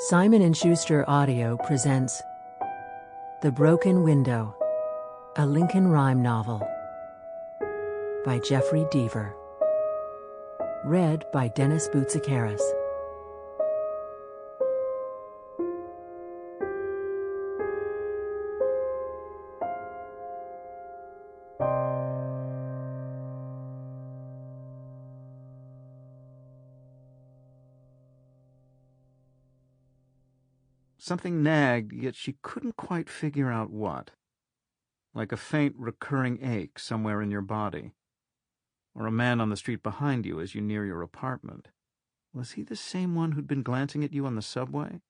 Simon & Schuster Audio presents The Broken Window, a Lincoln Rhyme novel by Jeffery Deaver. Read by Boutsikaris. Something nagged, yet she couldn't quite figure out what. Like a faint, recurring ache somewhere in your body. Or a man on the street behind you as you near your apartment. Was he the same one who'd been glancing at you on the subway?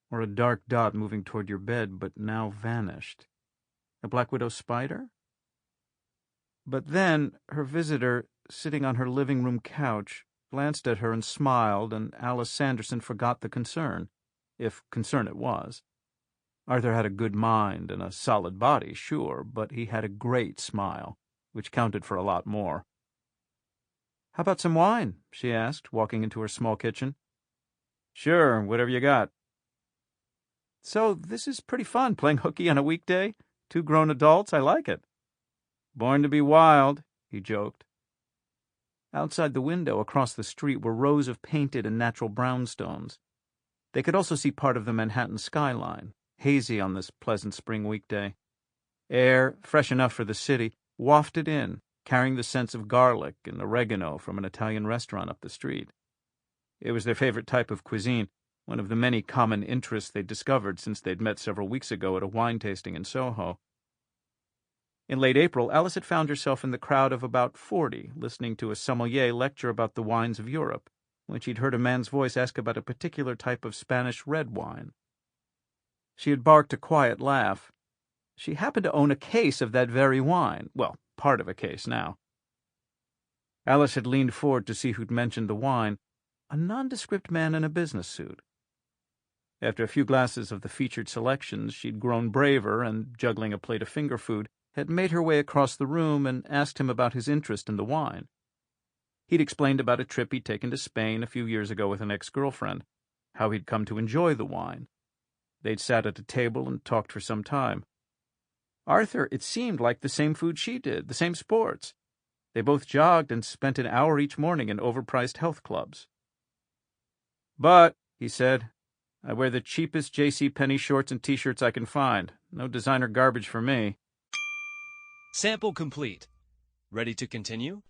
Or a dark dot moving toward your bed, but now vanished? A Black Widow spider? But then, her visitor, sitting on her living room couch, glanced at her and smiled, and Alice Sanderson forgot the concern. If concern it was. Arthur had a good mind and a solid body, sure, but he had a great smile, which counted for a lot more. "How about some wine?" she asked, walking into her small kitchen. "Sure, whatever you got." "So this is pretty fun, playing hooky on a weekday? Two grown adults, I like it." "Born to be wild," he joked. Outside the window, across the street, were rows of painted and natural brownstones. They could also see part of the Manhattan skyline, hazy on this pleasant spring weekday. Air, fresh enough for the city, wafted in, carrying the scents of garlic and oregano from an Italian restaurant up the street. It was their favorite type of cuisine, one of the many common interests they'd discovered since they'd met several weeks ago at a wine tasting in Soho. In late April, Alice had found herself in the crowd of about 40, listening to a sommelier lecture about the wines of Europe, when she'd heard a man's voice ask about a particular type of Spanish red wine. She had barked a quiet laugh. She happened to own a case of that very wine. Well, part of a case now. Alice had leaned forward to see who'd mentioned the wine, a nondescript man in a business suit. After a few glasses of the featured selections, she'd grown braver and, juggling a plate of finger food, had made her way across the room and asked him about his interest in the wine. He'd explained about a trip he'd taken to Spain a few years ago with an ex-girlfriend, how he'd come to enjoy the wine. They'd sat at a table and talked for some time. Arthur, it seemed, liked the same food she did, the same sports. They both jogged and spent an hour each morning in overpriced health clubs. "But," he said, "I wear the cheapest J.C. Penney shorts and T-shirts I can find. No designer garbage for me." Sample complete. Ready to continue?